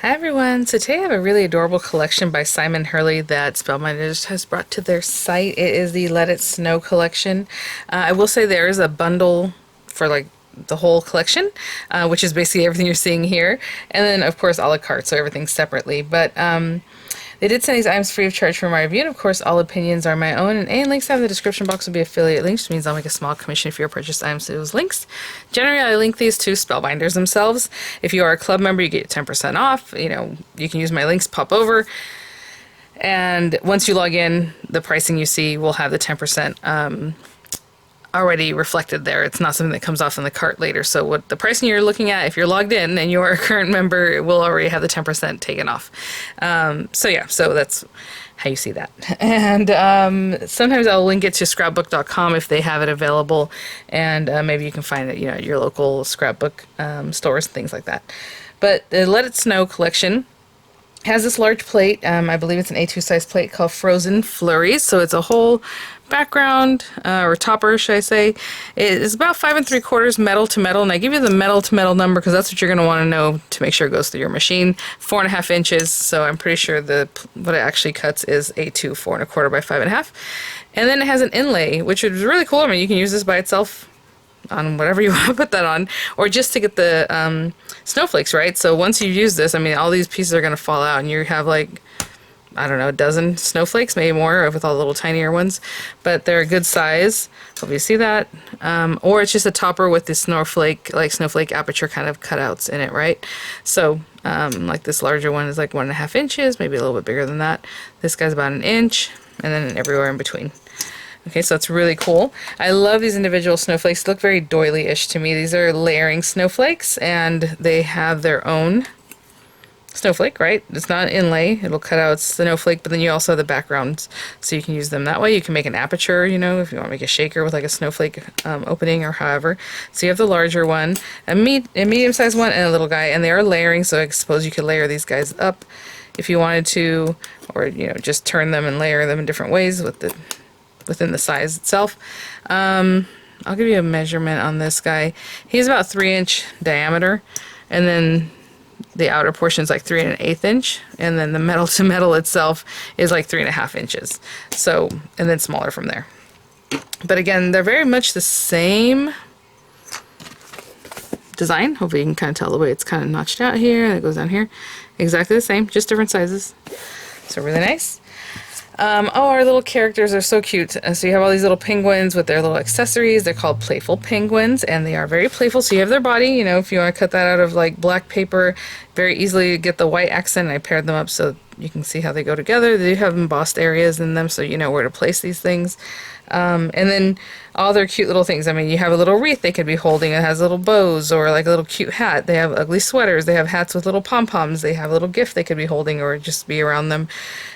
Hi everyone, so today I have a really adorable collection by Simon Hurley that Spellbinders has brought to their site. It is the Let It Snow collection. I will say there is a bundle for like the whole collection, which is basically everything you're seeing here, and then of course a la carte, so everything's separately. But they did send these items free of charge for my review, and of course all opinions are my own, and links I have in the description box will be affiliate links, which means I'll make a small commission if you purchase items to those links. Generally, I link these to Spellbinders themselves. If you are a club member, you get 10% off. You know, you can use my links, pop over, and once you log in, the pricing you see will have the 10% already reflected there. It's not something that comes off in the cart later. So what the pricing you're looking at, if you're logged in and you're a current member, it will already have the 10% taken off. So yeah, so that's how you see that. And sometimes I'll link it to scrapbook.com if they have it available, and maybe you can find it, at your local scrapbook stores, things like that. But the Let It Snow collection has this large plate. I believe it's an A2 size plate called Frozen Flurries. So it's a whole background, or topper, should I say. It is about 5 3/4 metal to metal, and I give you the metal to metal number because that's what you're going to want to know to make sure it goes through your machine. 4.5 inches, so I'm pretty sure what it actually cuts is A2 4 1/4 by 5 1/2. And then it has an inlay, which is really cool. I mean, you can use this by itself on whatever you want to put that on, or just to get the snowflakes, right? So once you use this, I mean, all these pieces are going to fall out, and you have like, I don't know, a dozen snowflakes, maybe more, with all the little tinier ones, but they're a good size. Hope you see that. Or it's just a topper with the snowflake aperture kind of cutouts in it, right? So like this larger one is like 1.5 inches, maybe a little bit bigger than that. This guy's about 1 inch, and then everywhere in between. Okay, so it's really cool. I love these individual snowflakes. They look very doily-ish to me. These are layering snowflakes, and they have their own snowflake, right? It's not an inlay. It'll cut out snowflake, but then you also have the backgrounds, so you can use them that way. You can make an aperture, if you want to make a shaker with like a snowflake opening or however. So you have the larger one, a medium-sized one, and a little guy, and they are layering, so I suppose you could layer these guys up if you wanted to, or just turn them and layer them in different ways within the size itself. I'll give you a measurement on this guy. He's about 3-inch diameter, and then the outer portion is like 3 1/8 inch, and then the metal to metal itself is like 3.5 inches. So, and then smaller from there. But again, they're very much the same design. Hopefully you can kind of tell the way it's kind of notched out here, and it goes down here. Exactly the same, just different sizes. So really nice. Oh, our little characters are so cute. So you have all these little penguins with their little accessories. They're called playful penguins, and they are very playful. So you have their body, if you want to cut that out of like black paper, very easily get the white accent. I paired them up so you can see how they go together. They do have embossed areas in them, so you know where to place these things. And then all their cute little things. I mean, you have a little wreath they could be holding. It has little bows, or like a little cute hat. They have ugly sweaters. They have hats with little pom-poms. They have a little gift they could be holding or just be around them.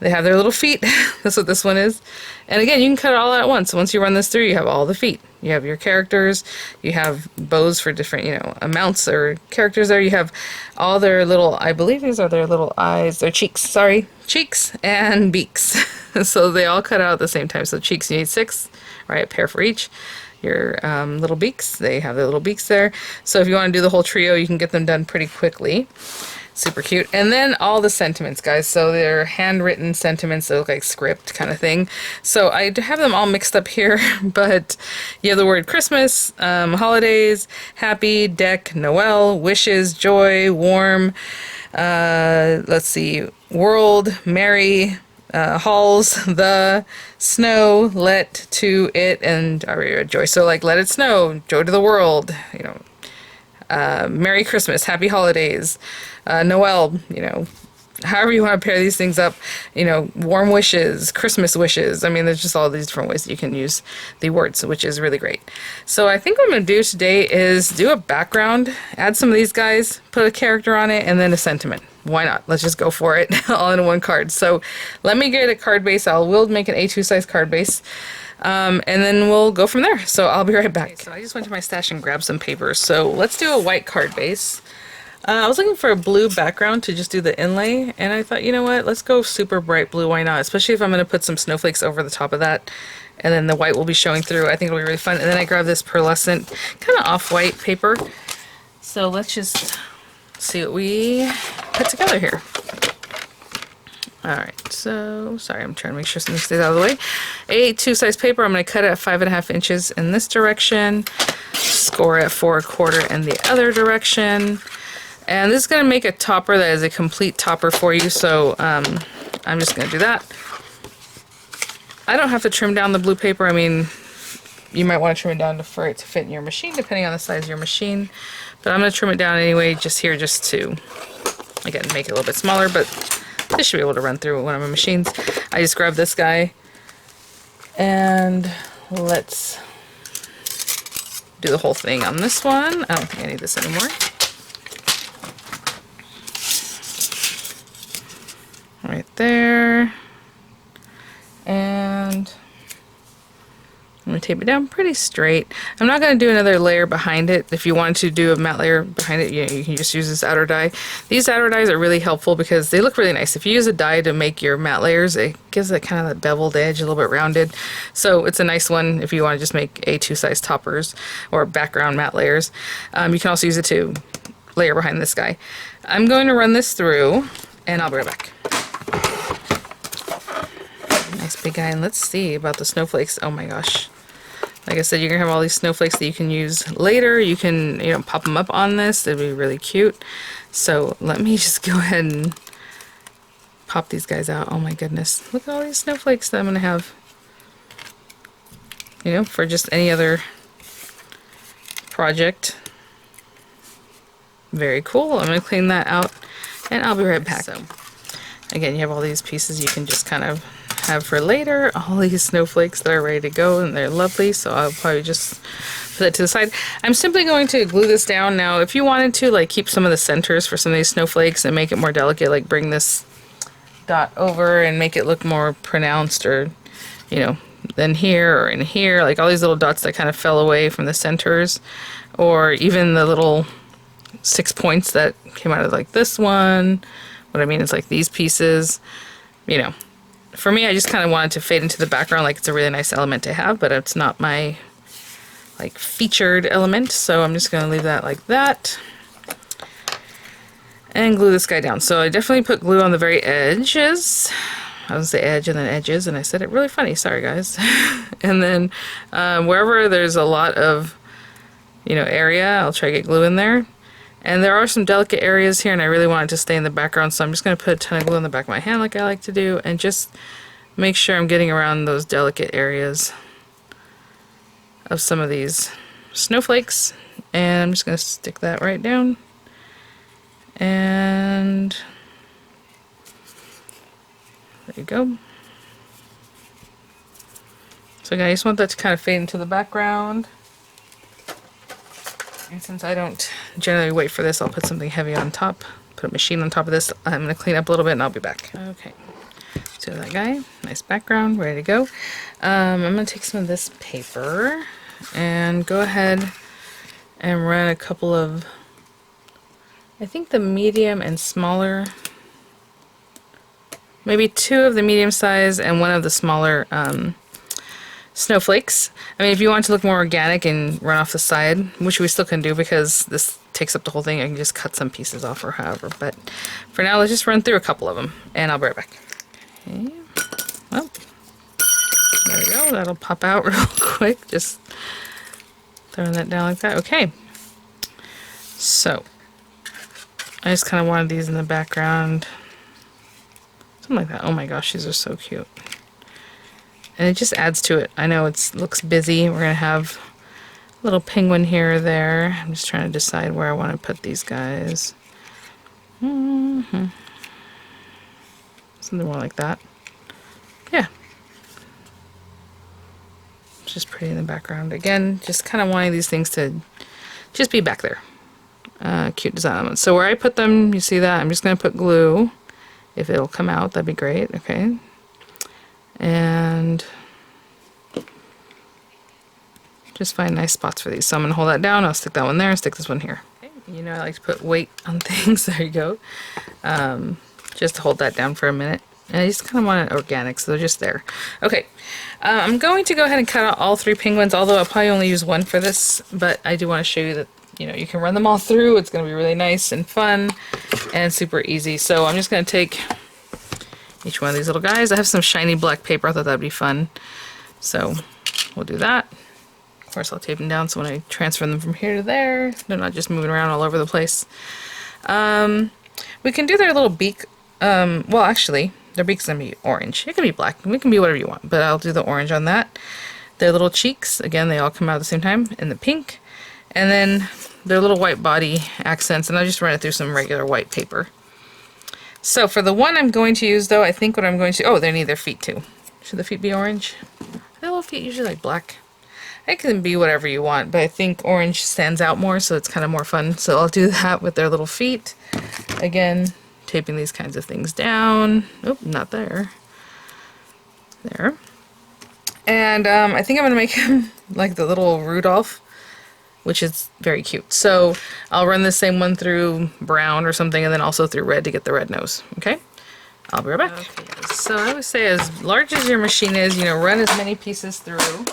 They have their little feet. That's what this one is. And again, you can cut it all at once. Once you run this through, you have all the feet. You have your characters. You have bows for different, amounts or characters there. You have all their little, I believe these are their little eyes, their cheeks, sorry, cheeks and beaks. So they all cut out at the same time. So cheeks, you need 6, right? A pair for each. Your little beaks, they have their little beaks there. So if you want to do the whole trio, you can get them done pretty quickly. Super cute. And then all the sentiments, guys. So they're handwritten sentiments that look like script kind of thing. So I have them all mixed up here, but you have the word Christmas, holidays, happy, deck, Noel, wishes, joy, warm, let's see, world, merry, halls, the, snow, let, to, it, and joy. So like let it snow, joy to the world, Merry Christmas, Happy Holidays, Noel, however you want to pair these things up, warm wishes, Christmas wishes. I mean, there's just all these different ways that you can use the words, which is really great. So I think what I'm going to do today is do a background, add some of these guys, put a character on it, and then a sentiment. Why not? Let's just go for it all in one card. So let me get a card base. We'll make an A2 size card base. And then we'll go from there. So I'll be right back. Okay, so I just went to my stash and grabbed some papers. So let's do a white card base. I was looking for a blue background to just do the inlay, and I thought, you know what, let's go super bright blue, why not? Especially if I'm going to put some snowflakes over the top of that, and then the white will be showing through. I think it'll be really fun. And then I grabbed this pearlescent, kind of off-white paper. So let's just see what we put together here. Alright, so, sorry, I'm trying to make sure something stays out of the way. A2 size paper, I'm going to cut it at 5.5 inches in this direction, score at 4.25 in the other direction, and this is going to make a topper that is a complete topper for you, so I'm just going to do that. I don't have to trim down the blue paper. I mean, you might want to trim it down for it to fit in your machine, depending on the size of your machine, but I'm going to trim it down anyway, just here, just to, again, make it a little bit smaller, but this should be able to run through one of my machines. I just grabbed this guy, and let's do the whole thing on this one. I don't think I need this anymore. Right there. And I'm going to tape it down pretty straight. I'm not going to do another layer behind it. If you wanted to do a matte layer behind it, you can just use this outer dye. These outer dyes are really helpful because they look really nice. If you use a dye to make your matte layers, it gives it kind of that beveled edge, a little bit rounded. So it's a nice one if you want to just make A2 size toppers or background matte layers. You can also use it to layer behind this guy. I'm going to run this through, and I'll be right back. Nice big guy, and let's see about the snowflakes. Oh my gosh. Like I said, you're going to have all these snowflakes that you can use later. You can, pop them up on this. They'd be really cute. So let me just go ahead and pop these guys out. Oh my goodness. Look at all these snowflakes that I'm going to have. For just any other project. Very cool. I'm going to clean that out, and I'll be right back. So, again, you have all these pieces you can just kind of have for later. All these snowflakes that are ready to go, and they're lovely, so I'll probably just put that to the side. I'm simply going to glue this down. Now if you wanted to keep some of the centers for some of these snowflakes and make it more delicate, like bring this dot over and make it look more pronounced, or than here or in here, like all these little dots that kind of fell away from the centers, or even the little 6 points that came out of like this one. What I mean is like these pieces, for me, I just kind of wanted to fade into the background. Like, it's a really nice element to have, but it's not my featured element, so I'm just going to leave that like that and glue this guy down. So I definitely put glue on the very edges. I was going to say edge and then edges, and I said it really funny. Sorry, guys. And then wherever there's a lot of area, I'll try to get glue in there. And there are some delicate areas here, and I really want it to stay in the background, so I'm just going to put a ton of glue on the back of my hand like I like to do, and just make sure I'm getting around those delicate areas of some of these snowflakes. And I'm just going to stick that right down. And there you go. So again, I just want that to kind of fade into the background. And since I don't generally wait for this, I'll put something heavy on top, put a machine on top of this. I'm going to clean up a little bit and I'll be back. Okay, so that guy, nice background, ready to go. I'm going to take some of this paper and go ahead and run a couple of, I think the medium and smaller, maybe 2 of the medium size and 1 of the smaller snowflakes. I mean, if you want to look more organic and run off the side, which we still can do because this takes up the whole thing, I can just cut some pieces off or however. But for now, let's just run through a couple of them, and I'll be right back. Okay. Well, there we go. That'll pop out real quick. Just throwing that down like that. Okay. So, I just kind of wanted these in the background. Something like that. Oh my gosh, these are so cute. And it just adds to it. I know it looks busy. We're going to have a little penguin here or there. I'm just trying to decide where I want to put these guys. Something more like that. Yeah. It's just pretty in the background. Again, just kind of wanting these things to just be back there. Cute design elements. So where I put them, you see that? I'm just going to put glue. If it'll come out, that'd be great. Okay. And just find nice spots for these. So I'm going to hold that down. I'll stick that one there and stick this one here. Okay. I like to put weight on things. There you go. Just to hold that down for a minute. And I just kind of want it organic, so they're just there. Okay. I'm going to go ahead and cut out all 3 penguins, although I'll probably only use 1 for this, but I do want to show you that you know, you can run them all through. It's going to be really nice and fun and super easy. So I'm just going to take each one of these little guys. I have some shiny black paper. I thought that'd be fun. So we'll do that. Of course, I'll tape them down so when I transfer them from here to there, they're not just moving around all over the place. We can do their little beak. Well, actually, their beak's going to be orange. It can be black. It can be whatever you want, but I'll do the orange on that. Their little cheeks, again, they all come out at the same time in the pink. And then their little white body accents, and I just run it through some regular white paper. So for the one I'm going to use, though, I think what I'm going to... Oh, they need their feet, too. Should the feet be orange? Their little feet usually like black. It can be whatever you want, but I think orange stands out more, so it's kind of more fun. So I'll do that with their little feet. Again, taping these kinds of things down. Oh, not there. There. And I think I'm going to make him like the little Rudolph, which is very cute. So I'll run the same one through brown or something, and then also through red to get the red nose. Okay? I'll be right back. Okay, so I would say as large as your machine is, you know, run as many pieces through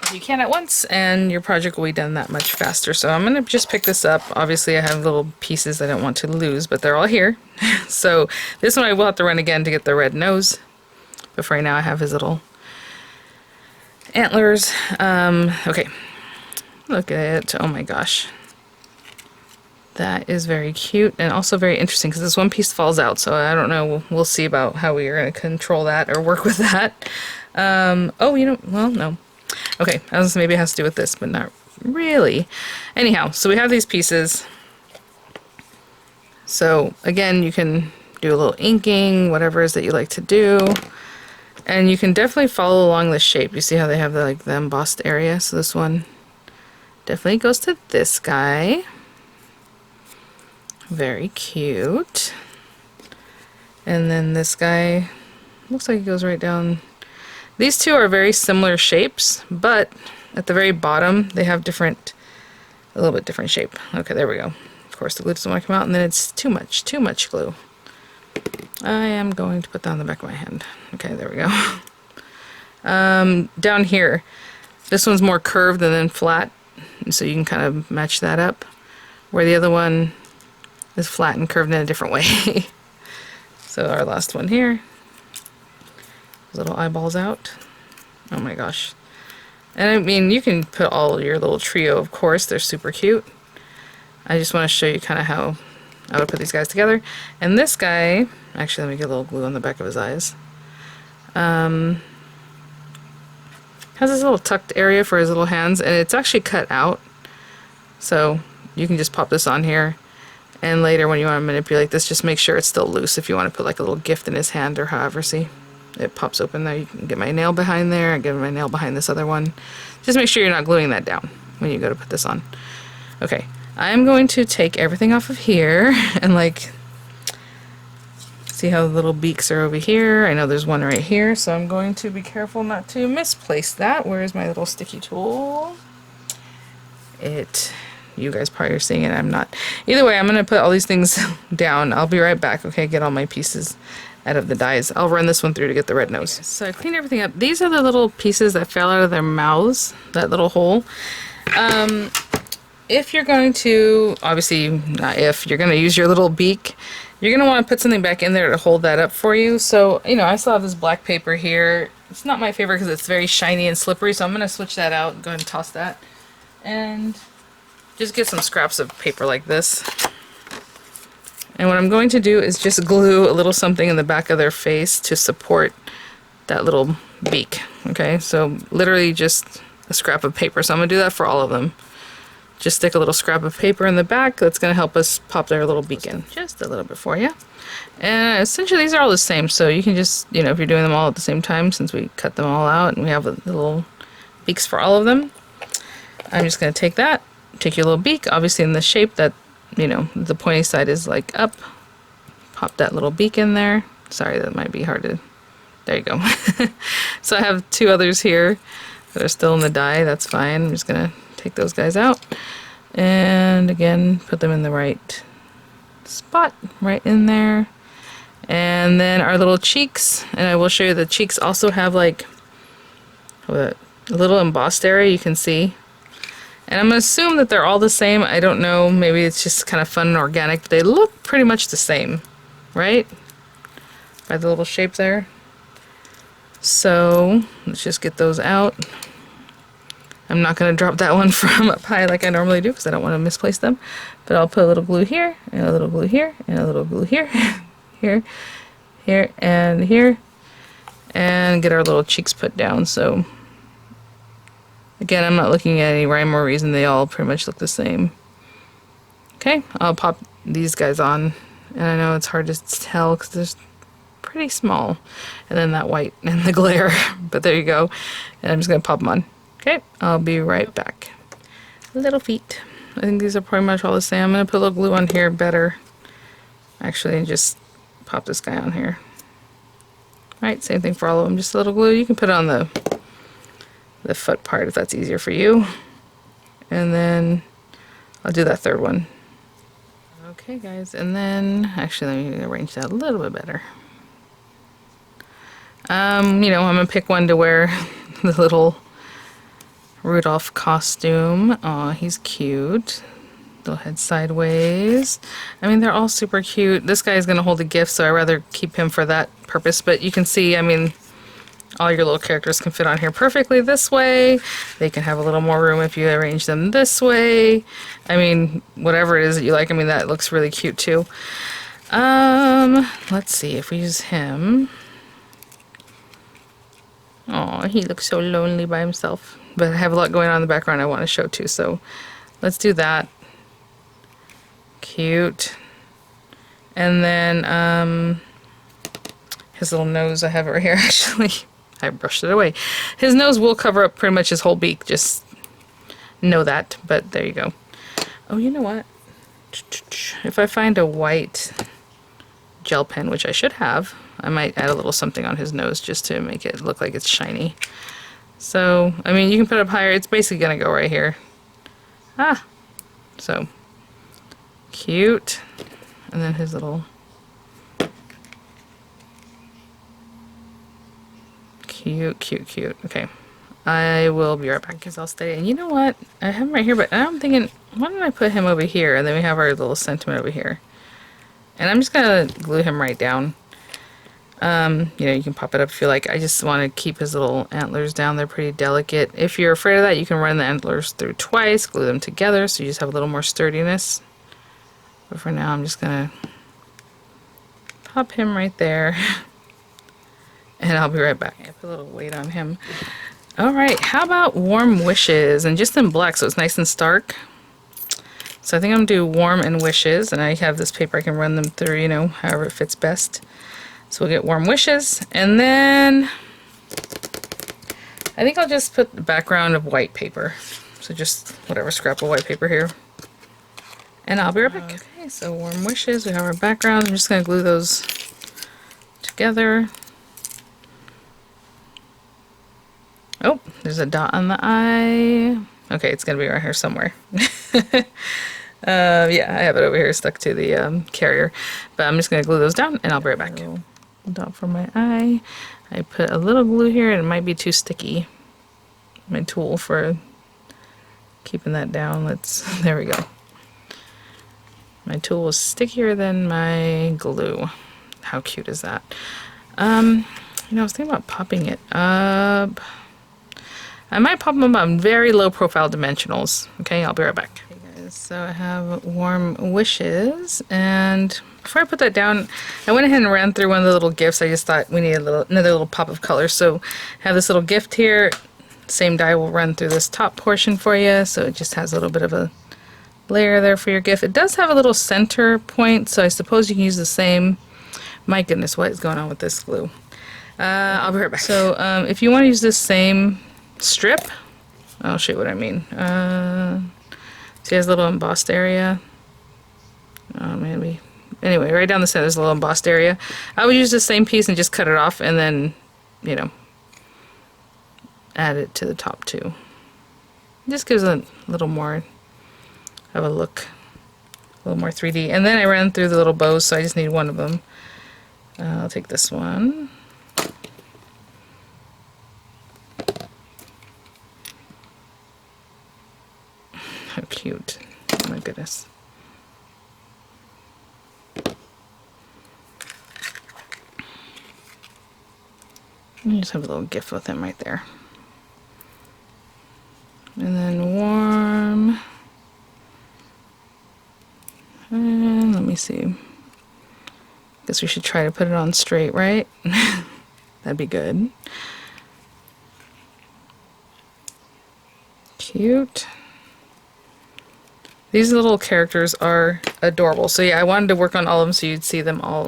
as you can at once, and your project will be done that much faster. So I'm going to just pick this up. Obviously, I have little pieces I don't want to lose, but they're all here. So this one I will have to run again to get the red nose. But for right now, I have his little antlers. Okay. Look at it. Oh my gosh. That is very cute and also very interesting because this one piece falls out, so I don't know. We'll see about how we are going to control that or work with that. Oh, you know, well, no. Okay, I was maybe it has to do with this, but not really. Anyhow, so we have these pieces. So again, you can do a little inking, whatever it is that you like to do. And you can definitely follow along the shape. You see how they have the, like, the embossed area? So this one definitely goes to this guy. Very cute. And then this guy looks like he goes right down. These two are very similar shapes, but at the very bottom they have a little bit different shape. Okay, there we go. Of course the glue doesn't want to come out, and then it's too much glue. I am going to put that on the back of my hand. Okay, there we go. Down here, this one's more curved and then flat, so you can kind of match that up, where the other one is flat and curved in a different way. So our last one here, little eyeballs out. Oh my gosh. And I mean, you can put all your little trio, of course, they're super cute. I just want to show you kind of how I would put these guys together. And this guy, actually let me get a little glue on the back of his eyes. Has this little tucked area for his little hands, and it's actually cut out. So you can just pop this on here, and later when you want to manipulate this, just make sure it's still loose if you want to put like a little gift in his hand or however. See, it pops open there. You can get my nail behind there, and get my nail behind this other one. Just make sure you're not gluing that down when you go to put this on. Okay, I'm going to take everything off of here and like see how the little beaks are over here. I know there's one right here, so I'm going to be careful not to misplace that. Where's my little sticky tool? You guys probably are seeing it, I'm not. Either way, I'm going to put all these things down. I'll be right back, okay? Get all my pieces out of the dies. I'll run this one through to get the red nose. So I cleaned everything up. These are the little pieces that fell out of their mouths, that little hole. If you're going to, obviously, not if, you're going to use your little beak, you're going to want to put something back in there to hold that up for you. So, you know, I still have this black paper here. It's not my favorite because it's very shiny and slippery, so I'm going to switch that out. Go ahead and toss that. And just get some scraps of paper like this. And what I'm going to do is just glue a little something in the back of their face to support that little beak. Okay, so literally just a scrap of paper. So I'm going to do that for all of them. Just stick a little scrap of paper in the back. That's going to help us pop their little beak in. Just a little bit for you. And essentially these are all the same, so you can just, you know, if you're doing them all at the same time, since we cut them all out and we have the little beaks for all of them, I'm just going to take that, take your little beak, obviously in the shape that, you know, the pointy side is like up, pop that little beak in there. Sorry, that might be hard to, there you go. So I have two others here that are still in the die, that's fine. I'm just going to take those guys out and again put them in the right spot, right in there. And then our little cheeks, and I will show you the cheeks also have like a little embossed area you can see. And I'm going to assume that they're all the same. I don't know. Maybe it's just kind of fun and organic. But they look pretty much the same, right? By the little shape there. So let's just get those out. I'm not going to drop that one from up high like I normally do because I don't want to misplace them. But I'll put a little glue here, and a little glue here, and a little glue here, here, here, and here. And get our little cheeks put down. So again, I'm not looking at any rhyme or reason. They all pretty much look the same. Okay, I'll pop these guys on. And I know it's hard to tell because they're pretty small. And then that white and the glare. But there you go. And I'm just going to pop them on. Okay, I'll be right back. Little feet. I think these are pretty much all the same. I'm going to put a little glue on here better. Actually, and just pop this guy on here. Alright, same thing for all of them. Just a little glue. You can put it on the foot part if that's easier for you. And then I'll do that third one. Okay, guys. And then, actually, let me arrange that a little bit better. You know, I'm going to pick one to wear the little Rudolph costume. Aw, he's cute. Little head sideways. I mean, they're all super cute. This guy is going to hold a gift, so I'd rather keep him for that purpose. But you can see, I mean, all your little characters can fit on here perfectly this way. They can have a little more room if you arrange them this way. I mean, whatever it is that you like. I mean, that looks really cute too. Let's see if we use him. Oh, he looks so lonely by himself. But I have a lot going on in the background I want to show too, so let's do that. Cute. And then his little nose, I have it right here actually. I brushed it away. His nose will cover up pretty much his whole beak, just know that, but there you go. Oh, you know what? If I find a white gel pen, which I should have, I might add a little something on his nose just to make it look like it's shiny. So, I mean, you can put it up higher. It's basically gonna go right here. Ah! So, cute. And then his little cute, cute, cute. Okay. I will be right back because I'll stay. And you know what? I have him right here, but I'm thinking, why don't I put him over here? And then we have our little sentiment over here. And I'm just gonna glue him right down. You know, you can pop it up if you like. I just want to keep his little antlers down. They're pretty delicate. If you're afraid of that, you can run the antlers through twice, glue them together, so you just have a little more sturdiness. But for now, I'm just gonna pop him right there. And I'll be right back. I put a little weight on him. Alright, how about warm wishes? And just in black, so it's nice and stark. So I think I'm gonna do warm and wishes, and I have this paper I can run them through, you know, however it fits best. So we'll get warm wishes, and then I think I'll just put the background of white paper. So just whatever scrap of white paper here. And I'll be right back. Okay, so warm wishes, we have our background. I'm just gonna glue those together. Oh, there's a dot on the eye. Okay, it's gonna be right here somewhere. Yeah, I have it over here stuck to the carrier. But I'm just gonna glue those down and I'll be right back. Dot for my eye. I put a little glue here and it might be too sticky. My tool for keeping that down. There we go. My tool was stickier than my glue. How cute is that? You know, I was thinking about popping it up. I might pop them on very low profile dimensionals. Okay, I'll be right back. Okay guys, so I have warm wishes, and before I put that down, I went ahead and ran through one of the little gifts. I just thought we needed another little pop of color. So I have this little gift here. Same die will run through this top portion for you, so it just has a little bit of a layer there for your gift. It does have a little center point, so I suppose you can use the same. My goodness, what is going on with this glue? I'll be right back. So if you want to use this same strip, I'll show you what I mean. See, it has a little embossed area. Maybe. Anyway, right down the center there's a little embossed area. I would use the same piece and just cut it off and then, you know, add it to the top too. It just gives a little more of a look, a little more 3D. And then I ran through the little bows, so I just need one of them. I'll take this one. Oh my goodness. You just have a little gift with him right there. And then warm. And let me see. Guess we should try to put it on straight, right? That'd be good. Cute. These little characters are adorable. So yeah, I wanted to work on all of them so you'd see them all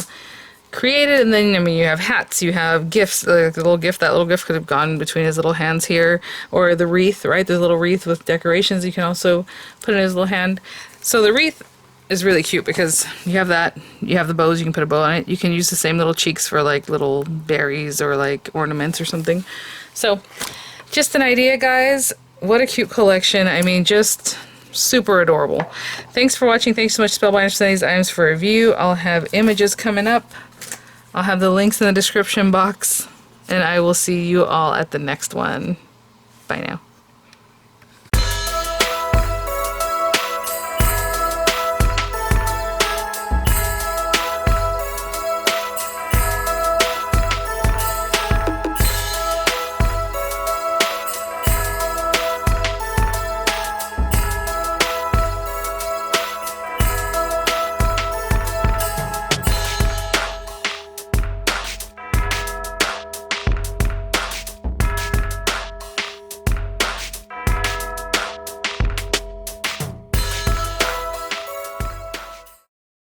created. And then, I mean, you have hats, you have gifts, like the little gift, that little gift could have gone between his little hands here, or the wreath, right? There's a little wreath with decorations you can also put in his little hand. So the wreath is really cute because you have that, you have the bows, you can put a bow on it. You can use the same little cheeks for like little berries or like ornaments or something. So just an idea, guys. What a cute collection. I mean, just super adorable. Thanks for watching. Thanks so much, Spellbinders, for these items for review. I'll have images coming up. I'll have the links in the description box. And I will see you all at the next one. Bye now.